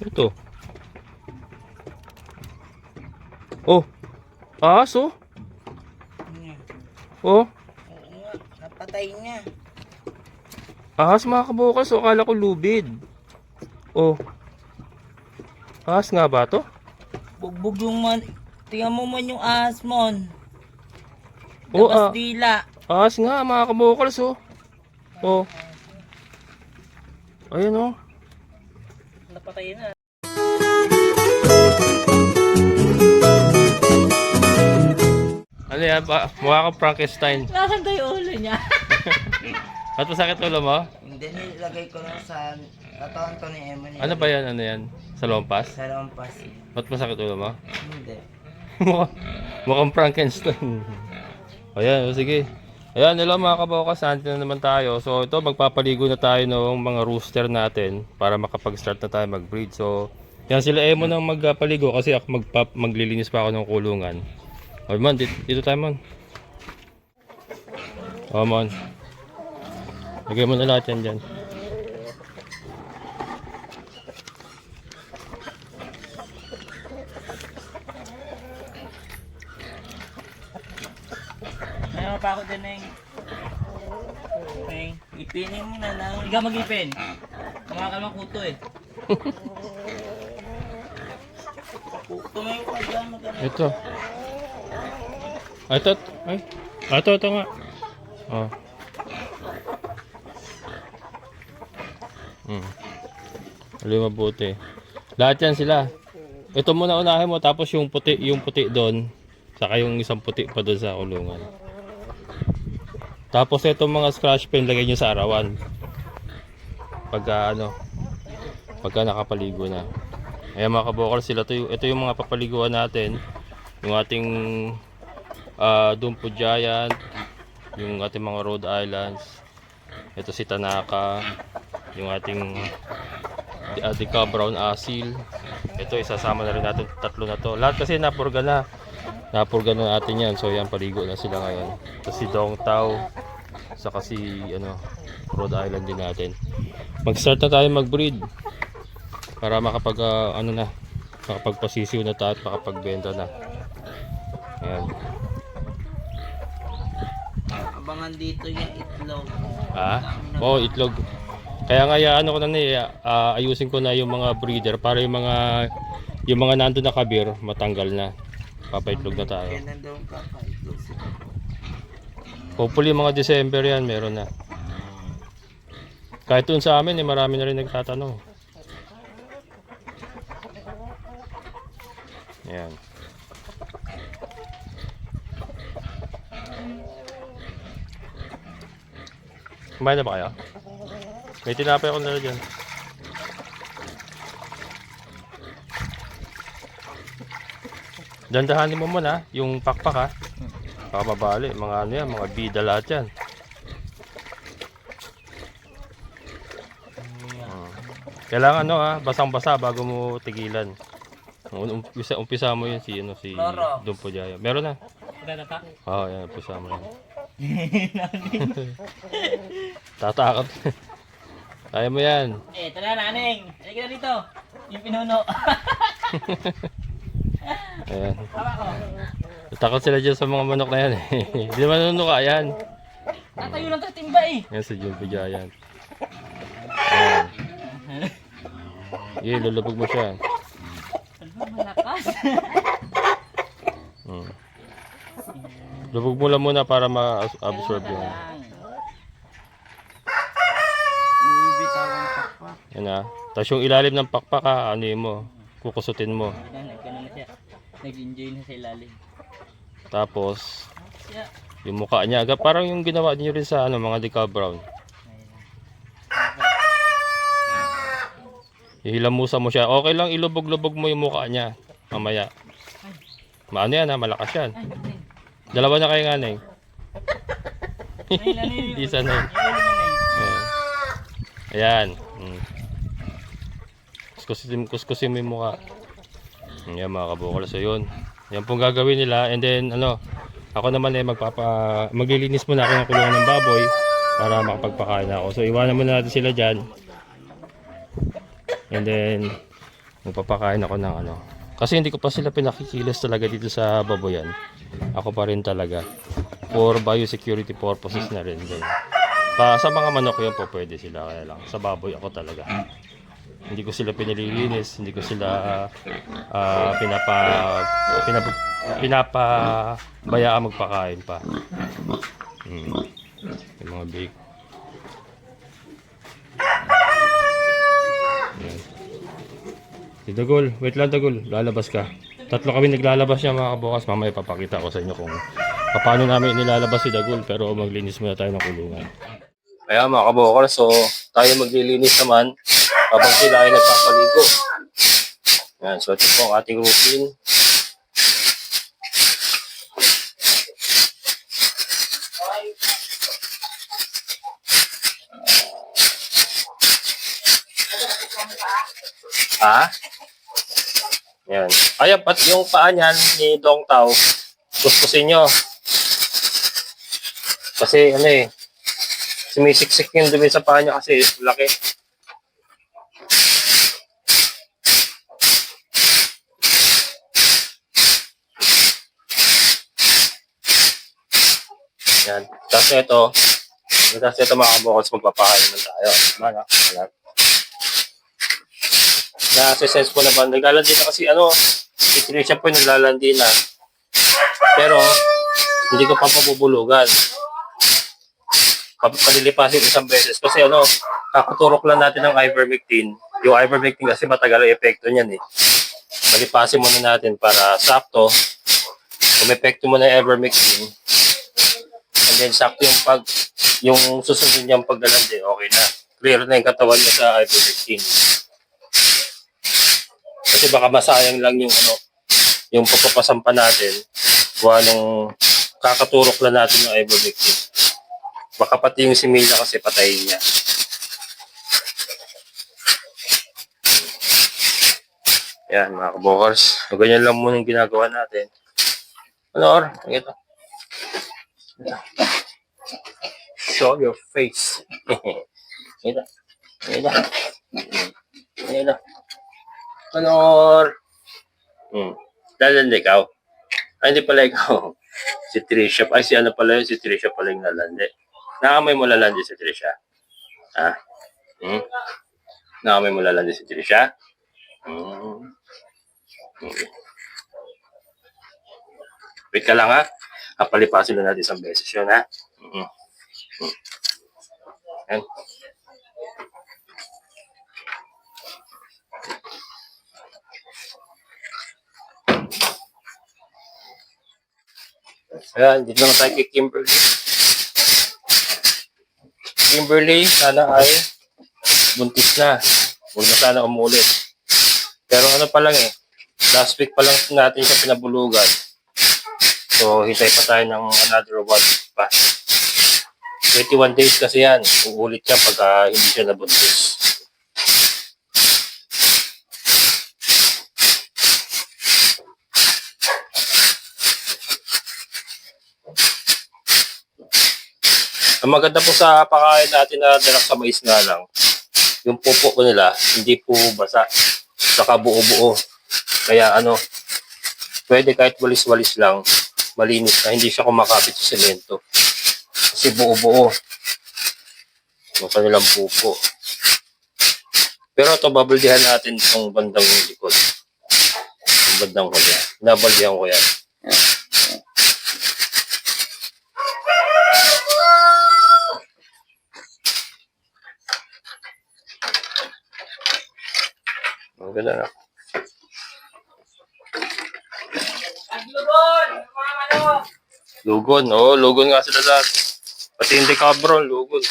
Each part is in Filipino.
Ito. Oh. Ahas oh. Oh. Oo nga, napatay niya. Ahas mga kabukas. Oh, akala ko lubid. Oh. Ahas nga ba to? Bugbog yung man. Tingnan mo man yung ahas mon. Oh, Labas dila. ahas nga mga kabukals oh. Oh. Ayun oh. Napatay na. Ano yan? Mukha kang Frankenstein. Nasaan tayo ulo niya? Ba't masakit ulo mo? Hindi, nilagay ko lang sa katawan ko ni Emma. Ano ba yan? Ano yan? Sa lompas? Sa lampas. Ba't masakit ulo mo? Hindi. Mukhang Frankenstein. Ayan, sige. Ayan, hello mga kabukas. Nandito na naman tayo. So ito, magpapaligo na tayo ng mga rooster natin para makapag-start na tayo mag-breed. So, yan sila Emo nang magpaligo kasi ako maglilinis pa ako ng kulungan. Okay man, dito tayo man. Oh man. Lagay mo na lahat yan dyan. Ayaw pa ako din ng... Ipinin mo na lang. Hindi ka mag-ipin. Kumakalma kuto eh. Tumayo ka dyan. Ito. Ito. Ay. Ito nga. Oh. Alam mabuti. Lahat yan sila. Ito muna unahin mo tapos yung puti doon. Saka yung isang puti pa doon sa kulungan. Tapos itong mga scratch pen lagay nyo sa arawan. Pagka nakapaligo na. Ayan mga kabukal sila ito yung mga papaliguan natin. Yung ating Dumpo Giant, yung ating mga Rhode Islands. Ito si Tanaka, yung ating Deca Brown Asil. Ito isasama na rin natin tatlo na to. Lahat kasi napurga na natin yan. So yan, paligo na sila ngayon. Ito si Dong Tao, saka si Rhode Island din natin. Mag-start na tayo mag-breed para makapagpasisiw na tayo at makapagbenta na. Ayan. Abangan dito yung itlog. Oo, itlog. Kaya nga ko na ayusin ko na yung mga breeder para yung mga nandun na kabir matanggal na. Papaitlog na tayo. Hopefully mga December yan meron na. Kahit dun sa amin marami na rin nagtatanong. Ayan. Kumain na ba kayo? May tinapay ako na dyan. Dandahanin mo muna yung pakpak ha. Baka mabali. Mga mga bida lahat yan. Kailangan basang-basa bago mo tigilan. Umpisa mo yun si Dumpo Giant. Meron na. Oo, yan. Umpisa mo yan. Tatakot. Kaya mo yan. Tara naning. Halika na dito. Yung pinuno. Ayan. Takot sila dyan sa mga manok na yan eh. Hindi naman nunuka yan. Tatayo lang tatimba eh. Yan si Dumpo Giant. Ayan. Lulubog mo siya. Malakas. Lubog mo lang muna para ma-absorb yung. Yan na. Tapos yung ilalim ng pakpak mo. Kukusutin mo. Nag-enjoy na sa ilalim. Tapos yung mukha niya. Parang yung ginawa niyo rin sa mga Deca Brown. Ihilamusan mo siya. Okay lang ilubog-lubog mo yung mukha niya. Mamaya. Maano yan malakas yan. Dalawa na kayo nga neng. Isa na. Ayan. Kuskusin mo yung mukha. Ayan mga kabukal. So yun. Yan pong gagawin nila. And then ako naman maglilinis muna ako ng kulungan ng baboy para makapagpakain ako. So iwanan muna natin sila dyan. And then Magpapakain ako ng ano. Kasi hindi ko pa sila pinakikilos talaga dito sa baboyan. Ako pa rin talaga. For biosecurity purposes na rin din. Sa mga manok yun po pwede sila. Kaya lang sa baboy ako talaga. Hindi ko sila pinililinis. Hindi ko sila pinapabayaan magpakain pa. Yung mga bake. Yan. Si Dagol, wait lang Dagol, lalabas ka. Tatlo kami naglalabas niya mga kabukas. Mamaya papakita ko sa inyo kung paano namin nilalabas si Dagol. Pero maglinis muna tayo ng kulungan. Kaya mga kabukas, so tayo maglilinis naman habang sila ay nagpapaligo. Yan, so ito po ang ating routine. Yan. Ay, at yung paa niyan ni Dong Tao, kuskusin nyo. Kasi ano eh, sumisiksik yung dumi sa paa niya kasi laki. Yan. Tapos ito mga kabukos, magpapakain naman tayo. Mana, alam. Na-sense ko na ba? Naglalandi na kasi si Trisha po naglalandi na. Pero, hindi ko pa pabubulugan. Palilipasin isang beses. Kasi kakuturok lang natin ng ivermectin. Yung ivermectin kasi matagal ang epekto niyan eh. Palipasin muna natin para sakto. Kung epekto mo ng ivermectin, and then sakto yung susunod niyang paglalandi, okay na. Clear na yung katawan niya sa ivermectin. Kasi baka masayang lang yung pagpapasampa natin kung anong kakaturok lang natin ng ivermectin. Baka pati yung simila kasi patayin niya. Yan mga kabokers. So, ganyan lang muna yung ginagawa natin. Or? Ito. Show your face. Ito. Ito. Ito. Or? Lalandi ikaw? Ay, hindi pala ikaw. Si Trisha. Ay, si pala yun? Si Trisha pala yung lalandi. Naamoy mo lalandi si Trisha? Ha? Naamoy mo lalandi si Trisha? Wait ka lang ha. Kapalipasin lang natin isang beses yun ha. Yan. Ayan, dito naman tayo kay Kimberly. Kimberly, sana ay buntis na. Huwag na sana umulit. Pero pa lang last week pa lang natin siya pinabulugan. So, hintay pa tayo ng another 1 week pa. 21 days kasi yan. Uulit siya pagka hindi siya nabuntis. Ang maganda po sa pakain natin na darak sa mais nga lang, yung pupo ko nila, hindi po basa. Saka buo-buo. Kaya pwede kahit walis-walis lang, malinis na, hindi siya kumakapit sa semento. Kasi buo-buo. Yung kanilang pupo. Pero ito, babaldihan natin itong bandang likod. Yung bandang huli. Nabaldihan ko yan. Ang ganda na. Lugon, lugon nga sila lahat. Pati hindi cabron, lugon.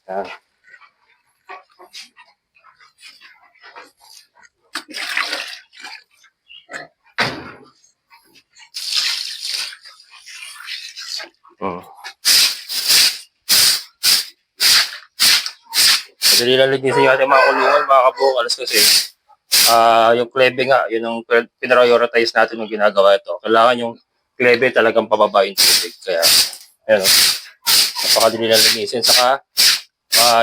Yan. Madali lang linisin yung ating mga kulungan, mga kabukalas kasi yung klebe nga, yun ang pinarioritize natin yung ginagawa ito. Kailangan yung klebe talagang pababa yung tubig. Kaya, ayan o, napakadali lang linisin. Saka,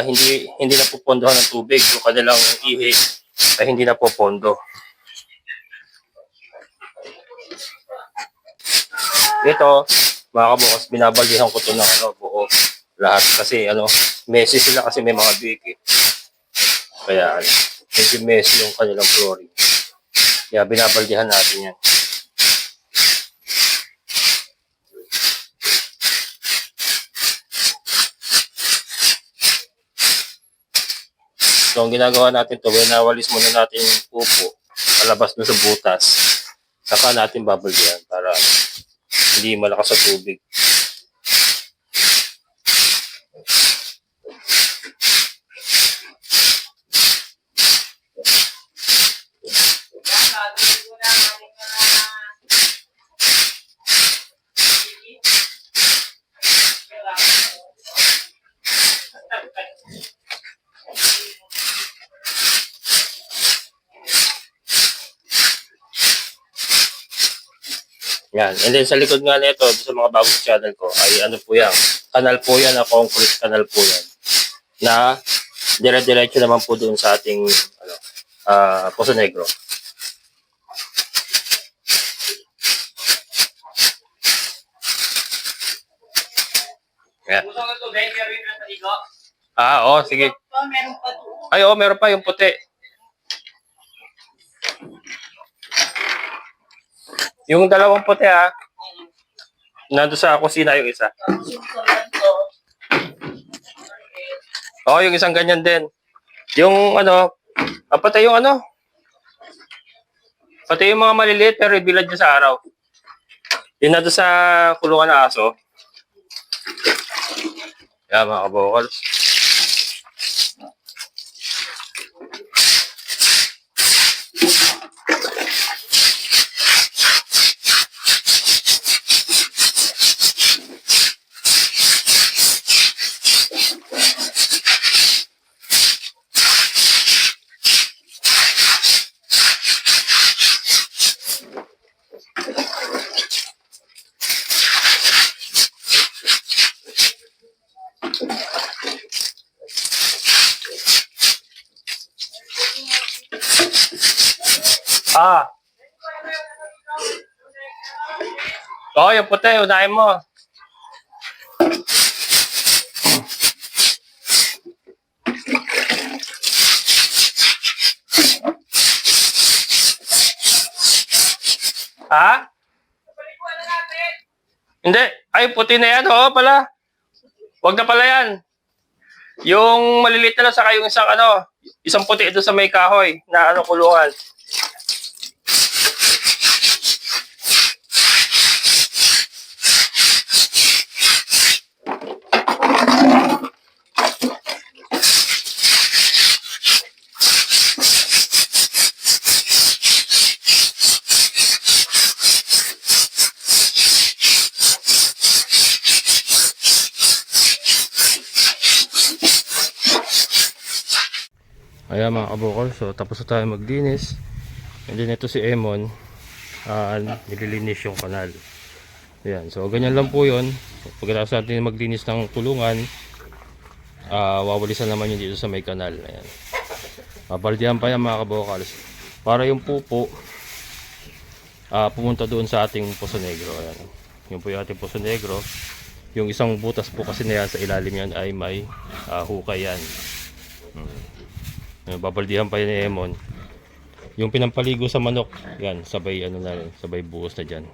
hindi napupondohan ng tubig. Yung kanilang ihi ay hindi napupondo. Ito, mga kabukas, binabaldihan ko ito ng buo lahat. Kasi messy sila kasi may mga big eh. Kaya medyo messy yung kanilang flooring. Kaya binabaldihan natin yan. So, ang ginagawa natin ito, winawalis muna natin yung pupo palabas dun sa butas. Saka natin babaldihan para hindi malakas sa tubig. Yan. And then sa likod nga nito, sa mga bagong channel ko, ay po yan. Kanal po yan, na concrete kanal po yan. Na dire-diretso naman po doon sa ating Poso Negro. Yan. Sige. Ay, meron pa yung puti. Yung dalawang puti nandun sa kusina yung isa. Yung isang ganyan din. Yung pati yung pati yung mga maliliit pero ibilad nyo sa araw. Yung nandun sa kulungan na aso. Yan mga kabokals. Yung puti, unahin mo. Hindi. Ay, puti na yan. Oo pala. Wag na pala yan. Yung maliliit na lang saka yung isang puti ito sa may kahoy na kulungan. Ayan mga kabukol, so tapos na tayo maglinis. And then ito si Emon, nililinis yung kanal. Ayan, so ganyan lang po yun. Pagkatapos natin maglinis ng kulungan, wawalisan naman yun dito sa may kanal. Ayan. Baldihan pa yan mga kabukals. Para yung pupo, pumunta doon sa ating Poso Negro. Ayan. Yung po yung ating Poso Negro. Yung isang butas po kasi na yan, sa ilalim yan ay may hukay yan. Babaldihan pa yun ni Emon. Yung pinampaligo sa manok, yan, sabay sabay buhos na dyan.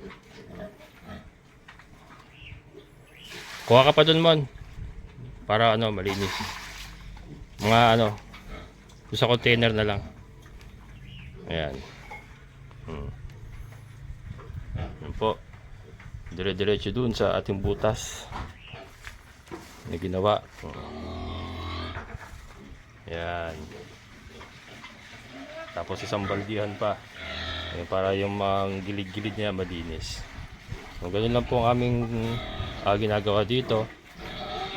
Kuha ka pa dun, Mon, para malinis. Mga sa container na lang. Ayan. Yan po. Dire-diretso dun sa ating butas na ginawa. Ayan. Tapos isang baldihan pa para yung mga gilid-gilid niya malinis. So ganun lang po ang aming ginagawa dito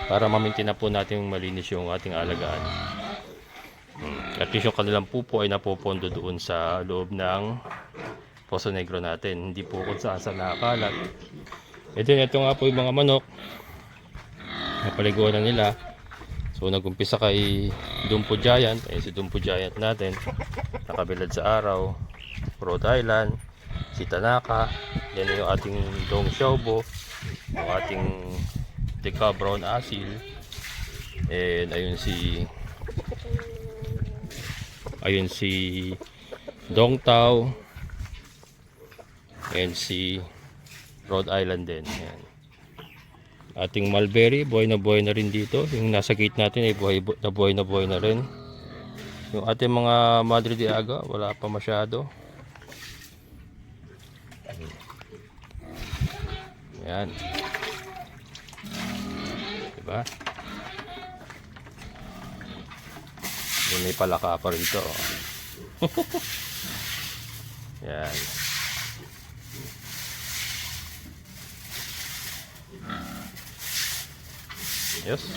para ma-maintain na po natin malinis yung ating alagaan. At least yung kanilang pupo ay napopondo doon sa loob ng Poso Negro natin. Hindi po kung saan sa nakalat. Ito nga po yung mga manok. Napaliguan na nila. So nag-umpisa kay Dumpo Giant. Ayun si Dumpo Giant natin. Nakabilad sa araw. Rhode Island. Si Tanaka. Yan yung ating Dong Xiaobo. Yung ating Deca Brown Asil. And ayun si Dong Tao. And si Rhode Island din. Ayan. Ating Mulberry, buhay na rin dito. Yung nasa gate natin ay buhay na rin. Yung ating mga Madre de Aga, wala pa masyado. Ayan. Diba? May palaka pa rito. Ayan. Yes.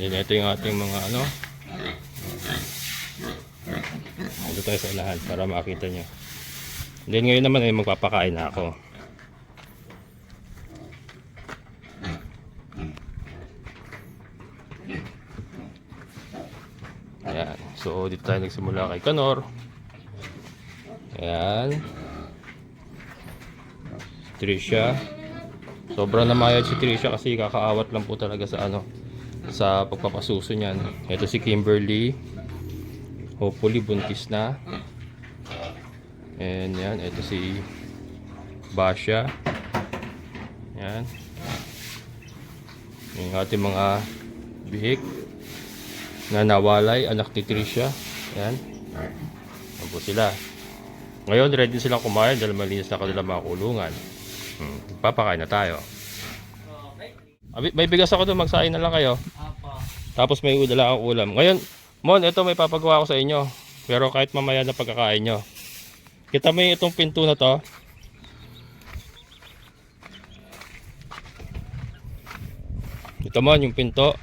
Yan, ito yung ating mga ano. Ito tayo sa ilahan para makita nyo. Then ngayon naman ay magpapakain na ako. Ayan. So dito tayo nagsimula kay Kanor. Ayan. Trisha. Sobrang namayad si Trisha kasi kakaawat lang po talaga sa ano, sa pagpapasuso niyan. Ito si Kimberly. Hopefully buntis na. And yan, ito si Basha. Yan. Yung ating mga bihik na nawalay, anak ni Trisha. Yan. Yan po sila. Ngayon, ready silang kumain dahil malinis na kanilang mga kulungan. Papakain na tayo. Okay. May bigas ako doon, magsain na lang kayo. Apo. Tapos may udala akong ulam. Ngayon, Mon, ito may papagawa ko sa inyo. Pero kahit mamaya na pagkakain nyo. Kita mo yung itong pinto na to. Ito mo yung pinto.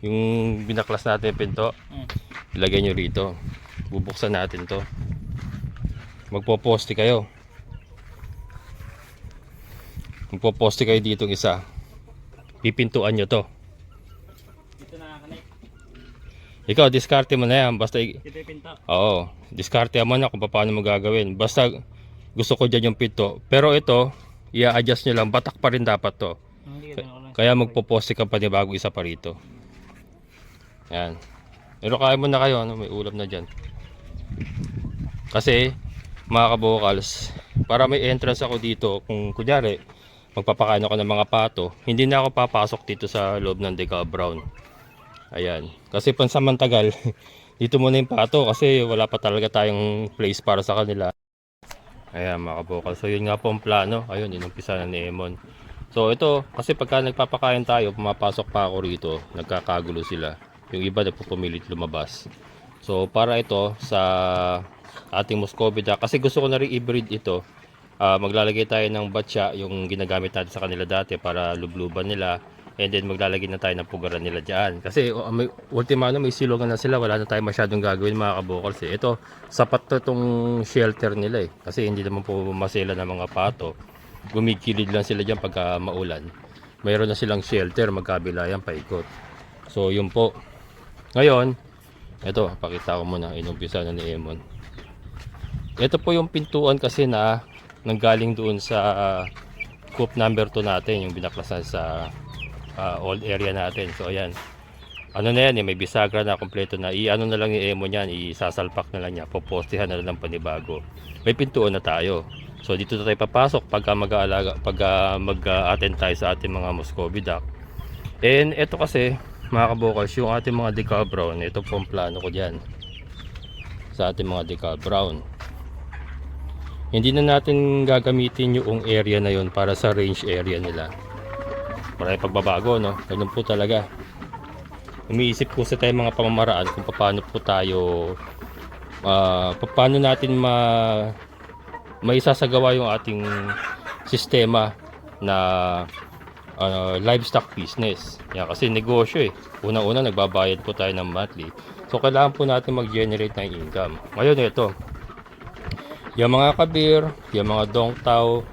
Yung binaklas natin yung pinto. Ilagay nyo rito. Bubuksan natin to. Magpoposte kayo. Magpoposte kayo dito isa. Pipintuan nyo to. Dito nakakonect. Ikaw, diskarte mo na yan. Basta, Dito yung pinto. oo, diskarte mo na kung paano mo gagawin. Basta, gusto ko dyan yung pinto. Pero ito, i-adjust nyo lang. Batak pa rin dapat to. Hindi ka lang. Kaya magpoposte ka pa niya bago isa pa rito. Yan. Pero kaya mo na kayo, ano? May ulam na dyan. Kasi, mga kabokals, para may entrance ako dito, kung kunyari, magpapakain ako ng mga pato, hindi na ako papasok dito sa loob ng Deca Brown. Ayan. Kasi pansamantagal, dito muna yung pato kasi wala pa talaga tayong place para sa kanila. Ayan mga kabokals. So yun nga po ang plano. Ayun, inumpisa na ni Emon. So ito, kasi pagka nagpapakain tayo, pumapasok pa ako rito, nagkakagulo sila. Yung iba nagpupumilit lumabas. So para ito sa ating Muscovy duck, kasi gusto ko na rin i-breed ito. Maglalagay tayo ng batya, yung ginagamit natin sa kanila dati para lubluban nila. And then maglalagay na tayo ng pugaran nila dyan. Kasi may ultimano, may silungan na sila, wala na tayo masyadong gagawin mga kabokals. Ito, sapat to itong shelter nila eh. Kasi hindi naman po masela ng mga pato. Gumigilid lang sila dyan pagka maulan. Mayroon na silang shelter, magkabila yan, paikot. So yun po. Ngayon, ito, pakita ko muna, inumpisa na ni Emon. Ito po yung pintuan kasi na nanggaling doon sa coop number 2 natin, yung binaklasan sa old area natin. So ayan, ano na yan, may bisagra na kompleto na. I-ano na lang yung Emon yan, isasalpak na lang niya, popostihan na lang panibago. May pintuan na tayo. So dito na tayo papasok pagka mag-attend tayo sa ating mga Muscovy duck. And ito kasi mga kabokals, yung ating mga Deca Brown, ito po ang plano ko dyan sa ating mga Deca Brown. Hindi na natin gagamitin yung area na yun para sa range area nila. Para pagbabago, no? Ganun po talaga. Umiisip po sa tayo mga pamamaraan kung paano po tayo paano natin maisasagawa yung ating sistema na livestock business. Yan, kasi negosyo eh. Una-una nagbabayad po tayo ng monthly. So kailangan po natin mag-generate ng income. Ngayon ito, Yung mga kabir, yung mga dongtao,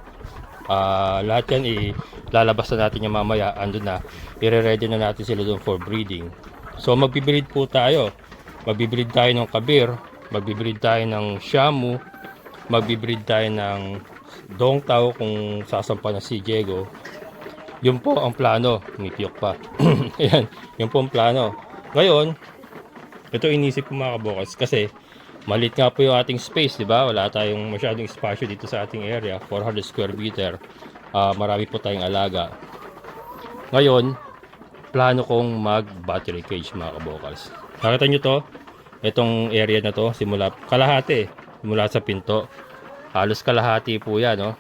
lahat yan ilalabas na natin yung mamaya. Andun na, i-ready na natin sila doon for breeding. So magbibreed po tayo. Magbibreed tayo ng kabir, magbibreed tayo ng shamu, magbibreed tayo ng dongtao kung sasampa na si Diego. Yun po ang plano. Umipiyok pa. Ayan, yun po ang plano. Ngayon, ito inisip ko mga kabukas kasi maliit nga po yung ating space, di ba? Wala tayong masyadong espasyo dito sa ating area, 400 square meter. Marami po tayong alaga. Ngayon, plano kong mag battery cage mga kabokals. Nakita nyo to? Itong area na to, simula kalahati, simula sa pinto. Halos kalahati po yan, no?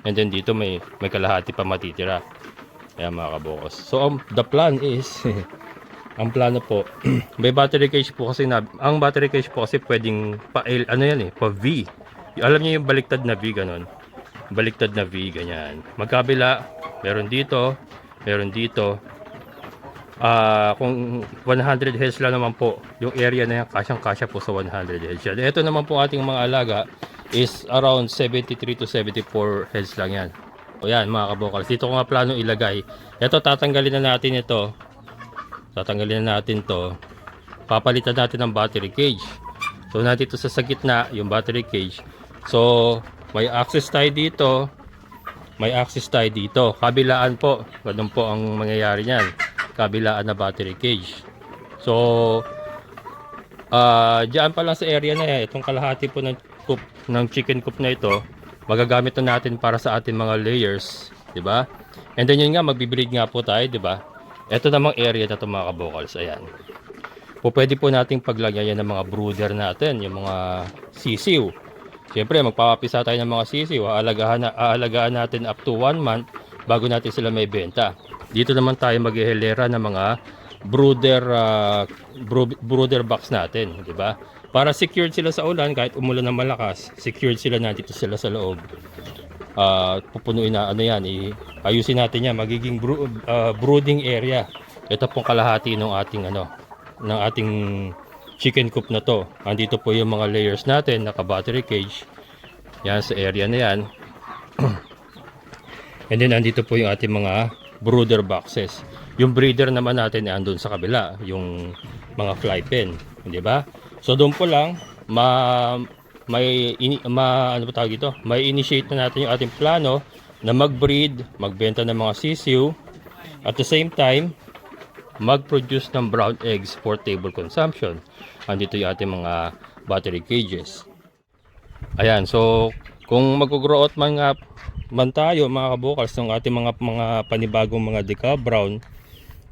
And then dito may kalahati pa matitira. Ayan mga kabokals. So the plan is ang plano po, may battery cage po kasi ang battery cage po kasi pwedeng pa L, ano yan pa V. Alam niyo yung baliktad na V ganon. Baliktad na V ganyan. Magkabila, meron dito, meron dito. Kung 100 heads lang naman po, yung area na yan kasyang-kasya po sa 100 heads yan. Ito naman po ating mga alaga is around 73 to 74 heads lang yan. O yan mga kabokals, dito ko nga plano ilagay. Ito tatanggalin na natin ito. Tatanggalin na natin to. Papalitan natin ng battery cage. So nandito sa gitna yung battery cage. So may access tayo dito. May access tayo dito. Kabilaan po. Ganun po ang mangyayari niyan. Kabilaan na battery cage. So diyan pa lang sa area na yan, itong kalahati po ng chicken coop na ito, magagamit na natin para sa ating mga layers, 'di ba? And then yun nga, magbi-breed nga po tayo, 'di ba? Ito namang area na ito mga kabokals, ayan. Po pwede po nating paglagyan ng mga brooder natin, yung mga sisiw. Siyempre, magpapapisa tayo ng mga sisiw. Aalagaan natin up to 1 month bago natin sila may benta. Dito naman tayo maghihilera ng mga brooder box natin, di ba? Para secured sila sa ulan, kahit umulan ng malakas, secured sila, nandito sila sa loob. Pupunuin na ano yan, ayusin natin yan, magiging brooding area. Ito pong kalahati ng ating ng ating chicken coop na to. Andito po yung mga layers natin, naka battery cage. Yan sa area na yan. And then andito po yung ating mga brooder boxes. Yung breeder naman natin ay andun sa kabila, yung mga fly pen, di ba? So doon po lang ano ba tawag dito? May initiate na natin yung ating plano na mag-breed, magbenta ng mga sisiw, at the same time mag-produce ng brown eggs for table consumption. Andito yung ating mga battery cages. Ayan, so kung mag-grow out man tayo mga kabukals ng ating mga panibagong mga decal brown,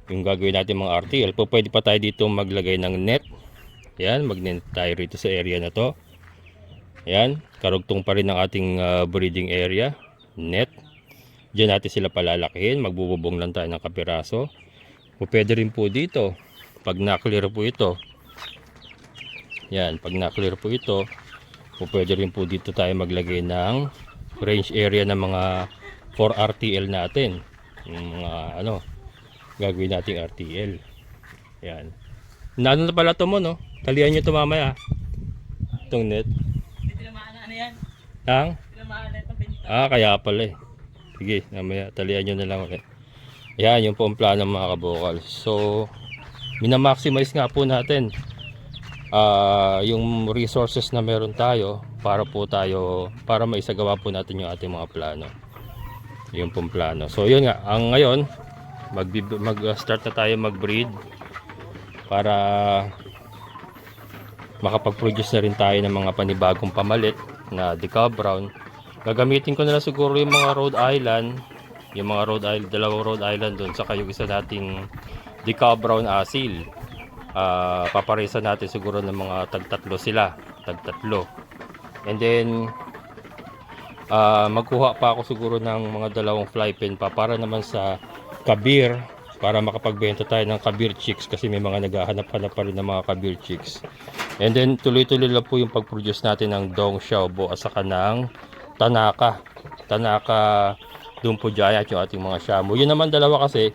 yung gagawin natin mga RTL, po pwede pa tayo dito maglagay ng net. Ayan, mag-net tayo rito sa area na to. Ayan, karugtong pa rin ng ating breeding area, net. Diyan natin sila palalakihin, magbububong lang tayo ng kapiraso. O pwede rin po dito, pag na-clear po ito. Yan, pag na-clear po ito, o pwede rin po dito tayo maglagay ng range area ng mga 4 RTL natin. Yung mga gagawin nating RTL. Yan. Nano na pala ito mo, no? Talian nyo ito mamaya. Itong net. Yan. Hang? Kaya pala eh. Sige, mamaya talian nyo na lang ulit. Yan, yung po ang plano mga kabokal. So, minamaximize nga po natin yung resources na meron tayo para maisagawa po natin yung ating mga plano. Yung pong plano. So, yun nga. Ang ngayon, mag-start na tayo mag-breed para makapag-produce na rin tayo ng mga panibagong pamalit na decal brown. Gagamitin ko na lang siguro yung mga Rhode Island, dalawang Rhode Island doon, saka yung isa nating decal brown asil. Paparesa natin siguro ng mga tag-tatlo sila, tag-tatlo. And then magkuha pa ako siguro ng mga dalawang fly pen pa para naman sa kabir, para makapagbenta tayo ng kabir chicks kasi may mga naghahanap-hanap pa rin ng mga kabir chicks. And then tuloy-tuloy lang po yung pag-produce natin ng Dong Xiaobo at saka ng Tanaka Dumpo Giant, yung ating mga Shamu. Yun naman dalawa kasi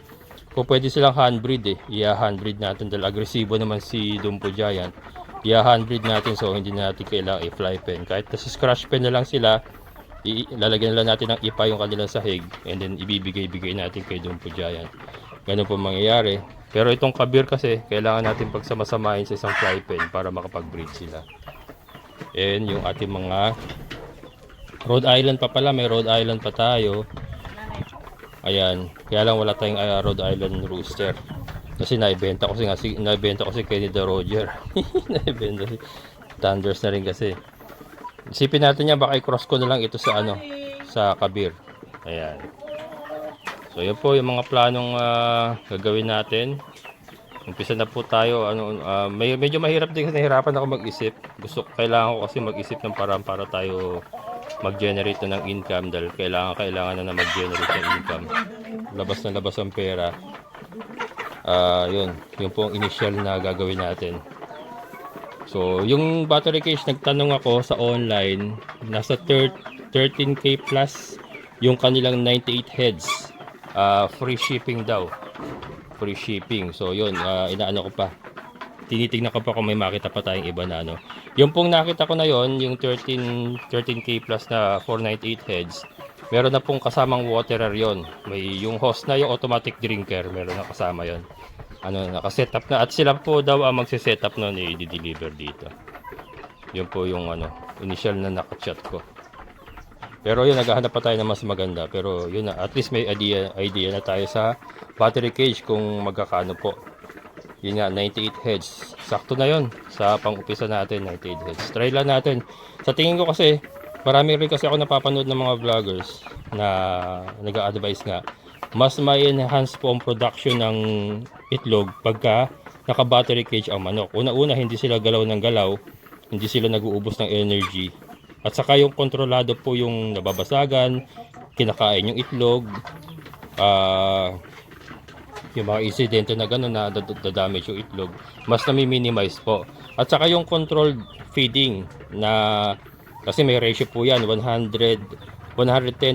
kung pwede silang handbreed i-handbreed natin dahil agresibo naman si Dumpo Giant. i-100 natin, so hindi na natin kailangan i-fly pen. Kahit nasa scratch pen na lang sila, ilalagyan na lang natin ng ipa yung kanilang sahig, and then ibibigay-bigay natin kay Dumpo Giant. Ganun po mangyayari. Pero itong kabir kasi, kailangan natin pagsamasamahin sa isang fly pen para makapag-breed sila. And yung ating mga Rhode Island pa pala, may Rhode Island pa tayo. Ayan, kaya lang wala tayong Rhode Island Rooster. Kasi naibenta ko si Kenny the Roger. Naibenta si Thunders na rin kasi. Isipin natin yan, baka i-cross ko na lang ito sa sa kabir. Ayan. So yun po yung mga planong gagawin natin. Umpisa na po tayo. Medyo mahirap din kasi nahirapan ako mag-isip. Kailangan ko kasi mag-isip ng paraan para tayo mag-generate na ng income, dahil kailangan na mag-generate ng income. Labas na labas ang pera. Yun po ang initial na gagawin natin. So yung battery cage, nagtanong ako sa online, nasa 13k plus yung kanilang 98 heads. Free shipping daw. Free shipping. So yun, inaano ko pa. Tinitingnan ko pa kung may makita pa tayong iba na ano. Yung pong nakita ko na yon, yung 13k plus na 498 heads, meron na pong kasamang waterer yon. May yung host na, yung automatic drinker, meron na kasama yon. Naka-setup na, at sila po daw ang magse-setup noon, i-deliver dito. Yun po yung initial na naka-chat ko. Pero yun, naghahanap pa tayo ng mas maganda. Pero yun na, at least may idea na tayo sa battery cage kung magkakano po. Yun nga, 98 heads. Sakto na yun sa pang-upisa natin, 98 heads. Try lang natin. Sa tingin ko kasi, marami rin kasi ako napapanood ng mga vloggers na nag-a-advise nga, mas may enhance po ang production ng itlog pagka naka-battery cage ang manok. Una-una, hindi sila galaw ng galaw, hindi sila nag-uubos ng energy. At saka yung kontrolado po yung nababasagan, kinakain yung itlog, yung mga insidente na gano'n na damage yung itlog, mas nami-minimize po. At saka yung controlled feeding na, kasi may ratio po yan, 110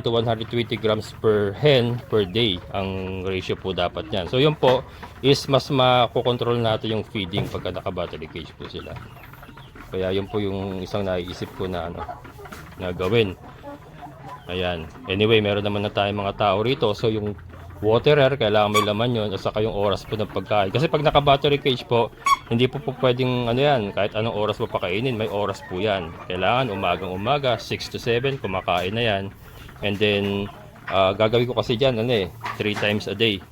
to 120 grams per hen per day ang ratio po dapat yan. So yun po is mas makokontrol natin yung feeding pagka naka-battery cage po sila. Kaya yun po yung isang naiisip ko na na gawin. Ayan. Anyway, meron naman na tayong mga tao rito. So yung waterer, kailangan may laman yun, at saka yung oras po ng pagkain. Kasi pag naka-battery cage po, hindi po pwedeng yan, kahit anong oras mo pakainin, may oras po yan. Kailangan umagang-umaga, 6 to 7, kumakain na yan. And then, gagawin ko kasi dyan, 3 times a day.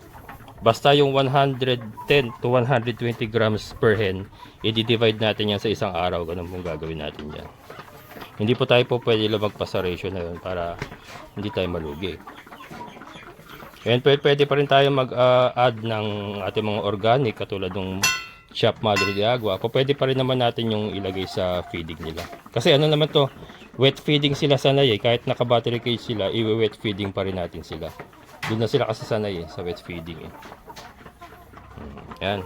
Basta yung 110 to 120 grams per hen, i-divide natin yan sa isang araw. Ganun pong gagawin natin yan. Hindi po tayo po pwede lumagpas sa ratio na yun para hindi tayo malugi. And pwede pa rin tayo mag-add ng ating mga organic katulad ng Shop Madre de Agua. Pwede pa rin naman natin yung ilagay sa feeding nila. Kasi naman to, wet feeding sila sanay kahit naka-battery cage sila, i-wet feeding pa rin natin sila. Doon na sila kasi sanay sa wet feeding Yan.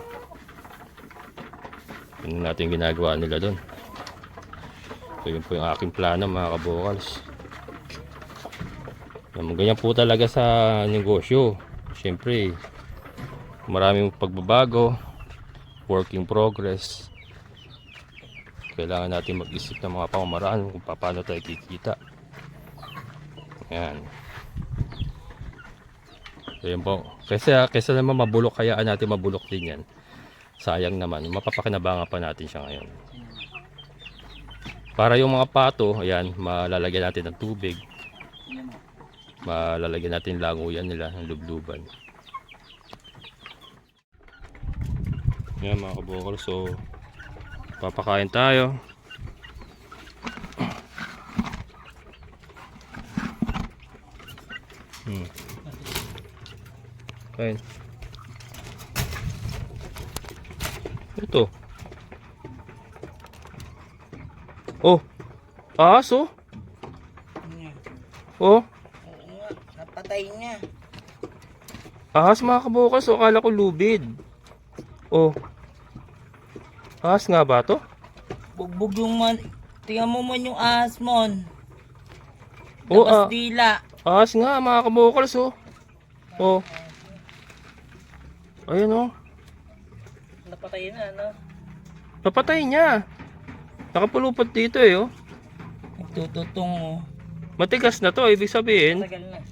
Yun natin ginagawa nila doon. So yun po yung aking plano mga kabokals. Ganyan po talaga sa negosyo. Siyempre, maraming pagbabago, work in progress. Kailangan natin mag-isip ng mga pamamaraan kung paano tayo kikita. Yan. So yun po. Kaysa naman mabulok, hayaan natin mabulok din yan. Sayang naman. Mapapakinabangan pa natin siya ngayon. Para yung mga pato, ayan, malalagyan natin ng tubig. Malalagyan natin languyan nila ng lubluban. Yan mga kabukol, so papakain tayo. Kain. Ito. Oh, aso. Oh. Napatay niya. Ahas mga kabukas, so akala ko lubid. Oh. Ahas nga ba to? Bugbog yung tingnan mo man yung ahas mon. Oh, Labas dila. ahas nga mga kabukals, oh. Oh. Ayun, oh. Napatay na, no? Napatay niya. Nakapulupot dito eh, oh. Nagtututong oh. Matigas na to, ibig sabihin. Tagal na.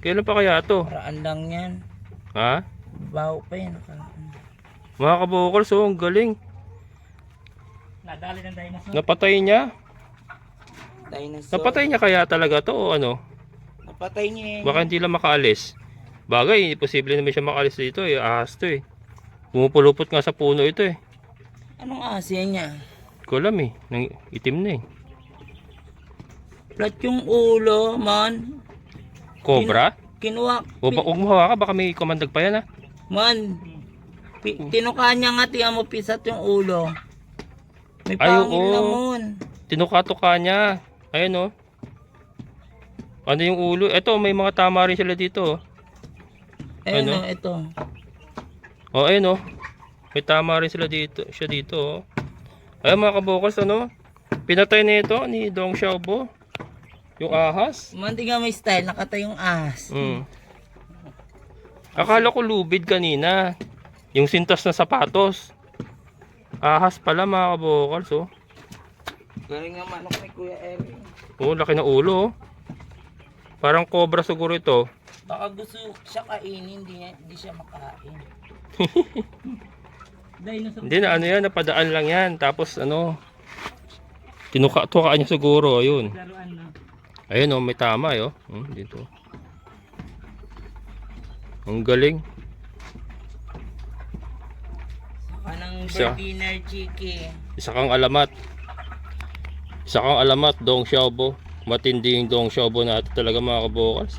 Kailan pa kaya to? Paraan lang yan. Ha? Baho pa yan. Mga kabukals, oh, ang galing. Nadali ng dinosaur. Napatay niya. Dinosaur. Napatay niya kaya talaga to o ano? Napatay niya yan. Baka hindi lang makaalis. Bagay, posible naman siya makaalis dito eh. Ahas to eh. Pumupulupot nga sa puno ito eh. Anong asya niya? Kulam eh. Itim na eh. Flat yung ulo, man. Cobra? Kinuha. Huwag mo hawakan, baka may kumandag pa yan ah. Man. Tinuka niya nga, tiyan mo pisat yung ulo. May Ay, pangil oo. naman. Tinuka-tuka niya. Ayun oh. Ano yung ulo? Ito, may mga tama rin sila dito oh. Ayun Ano? oh, ito. Oh, ayun oh. May tama rin sila dito. Siya dito oh. Ayun mga kabukals, ano? Pinatay na ito ni Dong Xiaobo. Yung ahas. Man, tingnan mo yung style. Nakatay yung ahas. Akala ko lubid kanina. Yung sintas na sapatos. Ahas pala mga kabukals oh. Galing nga manok ni Kuya Eric. Oh, laki na ulo oh. Parang cobra siguro ito. Baka gusto siya kainin, hindi siya makain. Dinosaur. Hindi na ano yan, napadaan lang yan. Tapos ano, tinuka-tukaan niya siguro. Ayun. Laruan na. Ayun oh, may tama eh oh. Dito. Ang galing. Saka ng Siya. dinner chiki. Isa kang alamat. Isa kang alamat, Dong Xiaobo. Matinding Dong Xiaobo natin talaga mga kabukals.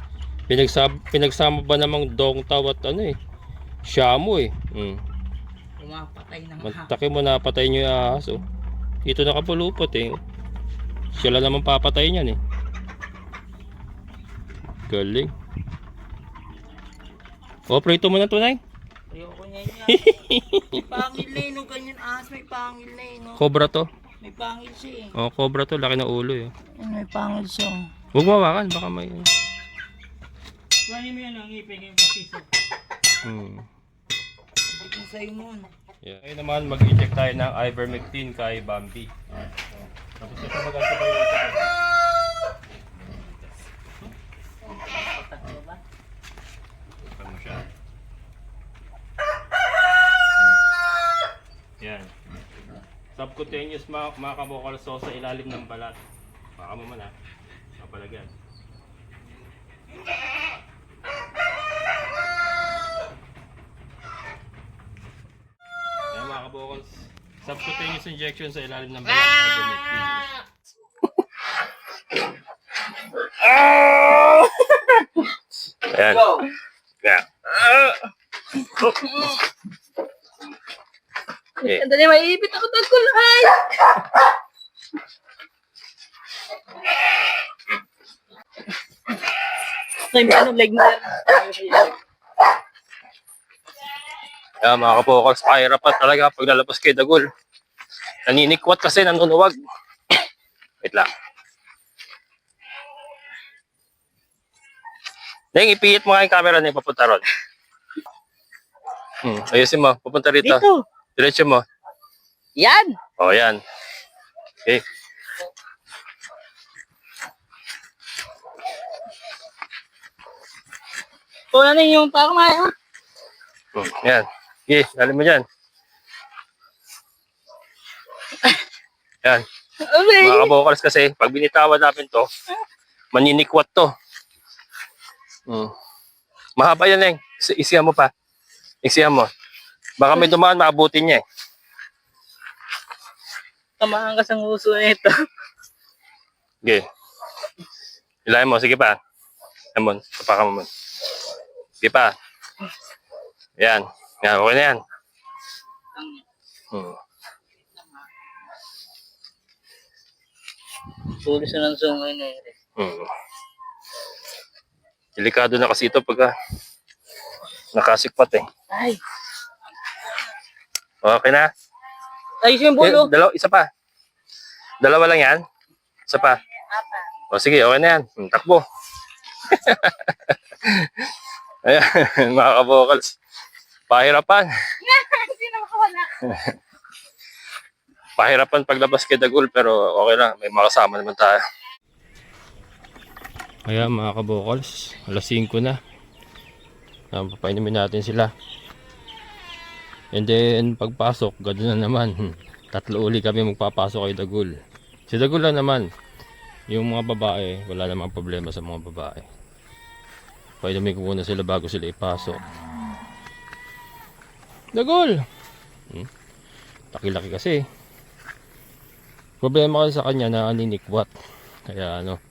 Pinagsama ba namang Dong Tao at ano eh. Xiamo eh. Pumapatay ng Matake mo napatay nyo yung ahas oh. Dito nakapulupot eh. Sila naman papatay niyan eh. Galing. O, prito mo na tunay. Ayoko niya yan. May pangil na yun. Ganyan ahas, may pangil na yun. Cobra to. May pangil siya eh. O, cobra to. Laki ng ulo eh. Ayun, may pangil siya. Huwag mawakan. Baka may... Kuhanin mo yan ang ngipin yung basiso. Hindi kong sa'yo nun. Yeah. Ngayon naman, mag-inject tayo ng ivermectin kay Bambi. Tapos ito mag-antibiotic. Ipan mo siya. Yan. Subcutaneous mga kabukalso sa ilalim ng balat. Baka mo man ha. Kapalagyan. Yan mga kabukals. Subcutaneous injection sa ilalim ng balat. Ivermectin. Ayan. Ayan. Okay. Sandali, maiipit ako ng kulay. Ay, ano, leg mo yan. Kaya mga kapokals, pahirapan talaga pag lalabas kay Dagol. Naninikwat kasi, nanunuwag. Wait lang. Neng, ipihit mo nga yung camera na ipapunta ron. Ayusin mo, pupunta rito. Dito. Diretso mo. Yan. O, yan. Okay. Kuha na yung parang maya. Yan. Okay, dali mo dyan. Yan. Okay. Mga kabokals kasi, pag binitawan namin to, maninikwat to. Mahaba yan, Neng. Isihan mo pa. Isihan mo. Baka may dumaan, maabutin niya eh. Tamaan ka sa nguso nito. Okay. Ilahin mo, sige pa. Amon, tapakan mo. Sige pa. Yan. Yan, okay na yan. Tulis na ng sungay na yun. Delikado na kasi ito pagka nakasikpat eh. Ay. Okay na? Ayos yung bulo. Isa pa. Dalawa lang yan? Isa pa. O sige, okay na yan. Takbo. Ayan, mga kabokals. Pahirapan. Hindi na makawala. pahirapan paglabas kay Dagul pero okay lang, may makasama naman tayo. Kaya mga kabokals, alas 5 na. Papainumin natin sila. And then pagpasok, gano'n na naman. 3 uli kami magpapasok kay Dagul. Si Dagul lang naman. Yung mga babae, wala namang problema sa mga babae. Painumin ko muna sila bago sila ipasok. Dagul! Laki-laki kasi. Problema kasi sa kanya na aninikwat. Kaya ano,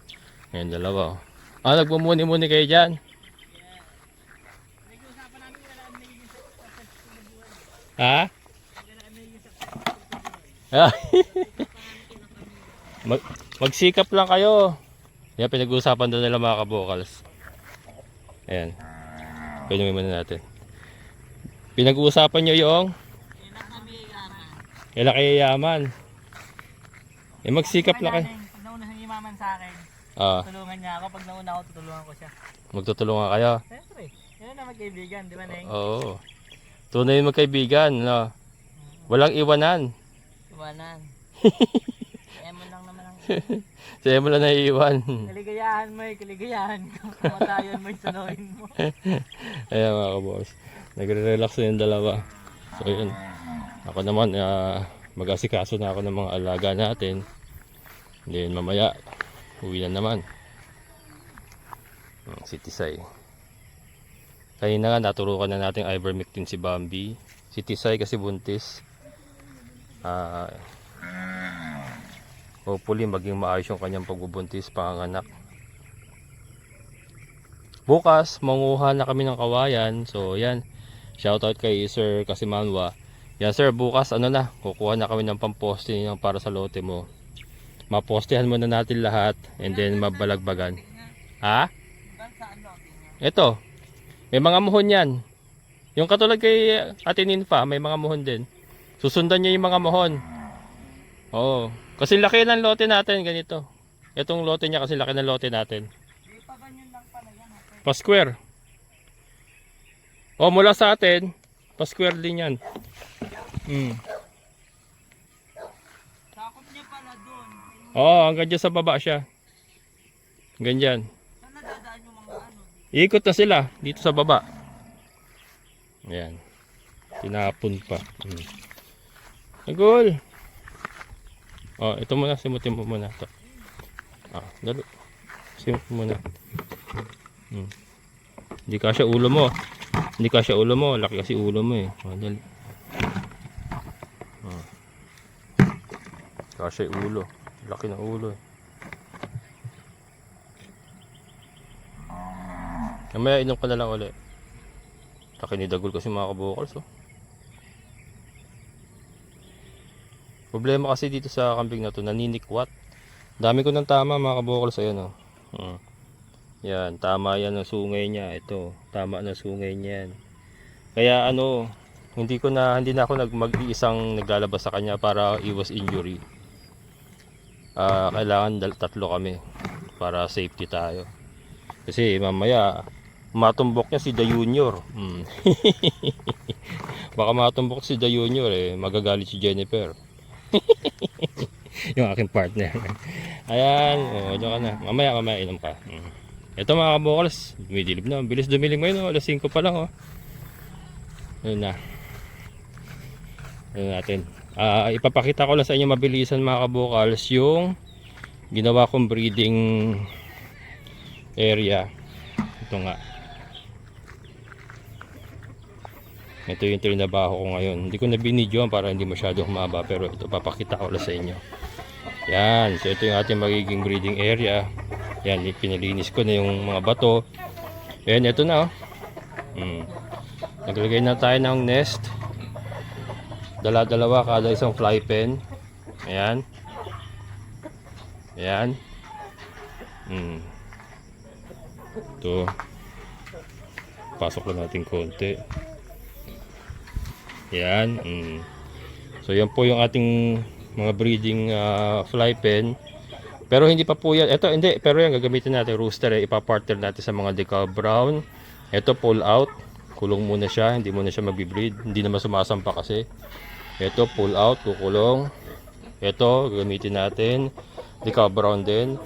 ngayon dalawa. Nagmumuni-muni kayo dyan? Ha? Magsikap lang kayo. Yan, pinag-uusapan doon nila mga kabokals. Ayan. Pinumin muna natin. Pinag-uusapan nyo yung kailan kayo yaman. Magsikap lang kayo. Pag nauna siya yumaman sa akin, Ah, tulungan niya ako. Pag nauna ako, tutulungan ko siya. magtutulungan kayo. Siyempre, yun na magkaibigan, di ba, Neng? Oo. Tunay magkaibigan, no? Walang iwanan. Iwanan. Emon lang naman ang Sa'yo mo lang naiiwan. kaligayahan mo kaligayahan ko. Kamatayan mo sunuhin mo. Ayan mga kaboss. Nagre-relax na yung dalawa. So yun. Ako naman, mag-asikaso na ako ng mga alaga natin. Then mamaya, uwi na naman. Si Tisay. Kanina nga naturukan na natin ivermectin si Bambi. Si Tisay kasi buntis. Hopefully maging maayos yung kanyang pagbubuntis, panganganak. Bukas manguha na kami ng kawayan. So yan, shoutout kay Sir Kasimanwa. Yan sir, bukas ano na, kukuha na kami ng pamposte ng para sa lote mo. Mapostehan muna natin lahat and then mabalagbagan. Ha? Ito, may mga muhon yan. Yung katulad kay Ate Ninfa, may mga muhon din. Susundan niya yung mga muhon. Oo. Kasi laki ng lote natin, ganito. Itong lote niya kasi laki ng lote natin. Pa-square. O, mula sa atin, pa-square din yan. Sakop niya pala doon. Oo, hanggang dyan sa baba siya. Ganyan. Saan nadadaan yung mga ano? Ikot na sila dito sa baba. Ayan. Tinapon pa. Agol. Oh, ito muna, simutin mo muna ito. Dalo. Simut mo muna. Hindi kasya ulo mo. Hindi kasya ulo mo, laki kasi ulo mo eh. Dali. Kasya yung ulo. Laki ng ulo eh. Mamaya inom ka na lang ulit. Laki ni Dagul kasi mga kabukals oh. Problema kasi dito sa kambing na to, naninikwat. Dami ko ng tama mga kabukals, ayan oh. Yan, tama yan ang sungay niya. Ito, tama na sungay niyan. Kaya ano, hindi na ako mag-iisang naglalabas sa kanya para iwas injury. Kailangan 3 kami para safety tayo. Kasi mamaya matumbok niya si The Junior. Baka matumbok si The Junior eh, magagalit si Jennifer. Yung aking partner. Ayan, diyan ka na. Mamaya inom ka. Ito mga kabukals, dumidilip na. Bilis dumilim ngayon, alas 5 pa lang. Ayun na. Ayun natin. Ipapakita ko lang sa inyo mabilisan mga kabukals yung ginawa kong breeding area. Ito nga. Ito yung trinabaho ko ngayon. Hindi ko na binidyoan para hindi masyadong humaba, pero ito papakita ko lang sa inyo. Yan, so ito yung ating magiging breeding area. Yan, pinalinis ko na yung mga bato. Yan, ito na oh. Naglagay na tayo ng nest. Dala-dalawa kada isang fly pen. Ayan. Ayan. Ito. Pasok lang natin konti. Ayan. So yan po yung ating mga breeding fly pen. Pero hindi pa po yan. Ito hindi. Pero yan gagamitin natin rooster. Ipapartner natin sa mga decal brown. Ito pull out. Kulong muna siya. Hindi muna siya magbi-breed. Hindi naman sumasampa kasi. Ito pull out. Kukulong. Ito, gagamitin natin. Decal brown din.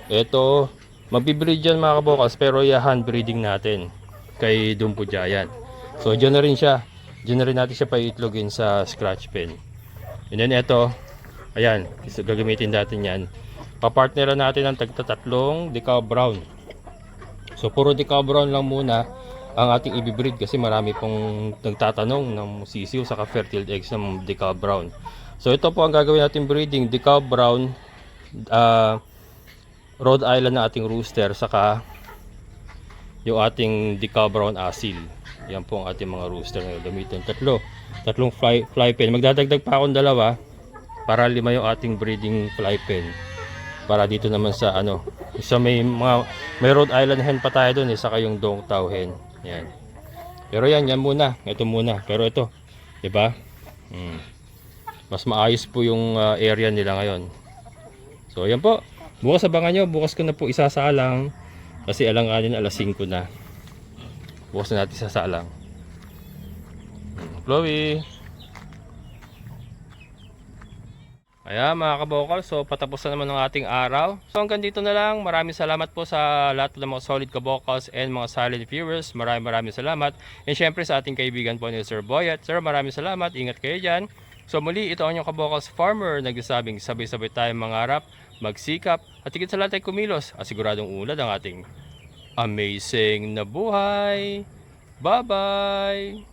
Ito, magbibreed yan mga kabokals, pero hand breeding natin kay Dumpo Giant. So, dyan na rin siya. Dyan na rin natin siya paitlogin sa scratch pen. And then ito, ayan, gagamitin natin yan. Papartneran natin ang tagtatatlong decal brown. So, puro decal brown lang muna ang ating ibibreed kasi marami pong nagtatanong ng sisiw saka fertile eggs ng decal brown. So, ito po ang gagawin natin breeding, decal brown, Rhode Island na ating rooster, saka yung ating decal brown asil. Yan po ang ating mga rooster na gamitin. Tatlong fly pen. Magdadagdag pa akong dalawa para 5 yung ating breeding fly pen. Para dito naman sa sa may Rhode Island hen pa tayo doon, saka yung Dongtao hen. Yan. Pero yan muna. Ito muna. Pero ito, 'di ba? Mas maayos po yung area nila ngayon. So, ayan po. Bukas abangan nyo. Bukas ko na po isasalang. Kasi alanganin alas 5 na. Bukas na natin isasalang. Chloe. Ayan mga kabokal, so patapos na naman ng ating araw. So hanggang dito na lang. Maraming salamat po sa lahat ng mga solid kabokals and mga silent viewers. Maraming salamat. And syempre sa ating kaibigan po ni Sir Boyet. Sir, maraming salamat. Ingat kayo dyan. So muli, ito ang inyong kabokals farmer nagsasabing sabay-sabay tayong mangarap, magsikap, at higit sa lahat ay kumilos at siguradong ulad ang ating amazing na buhay. Bye-bye!